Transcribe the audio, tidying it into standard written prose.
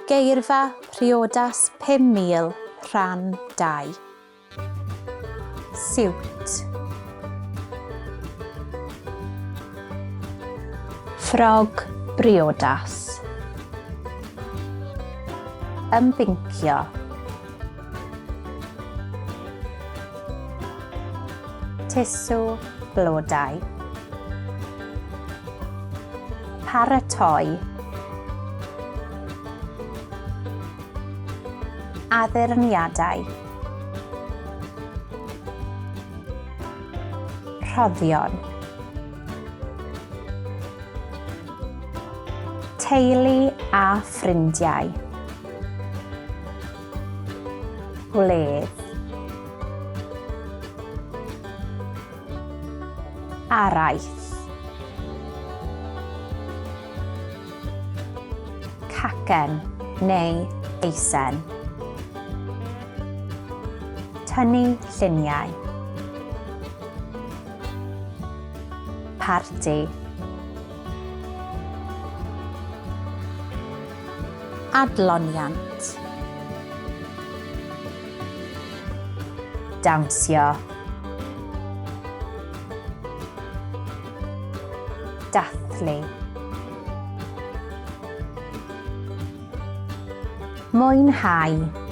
Geirfa Priodas Pum Mil, Rhan 2. Siwt. Ffrog briodas. Ymbincio. Tusw blodau. Paratoi. Addurn iadau. Rhoddion. Teulu a ffrindiau. Gwledd. Araith. Cacen neu teisen. Tynnu lluniau. Parti. Adloniant. Dawnsio. Dathlu. Mwynhau.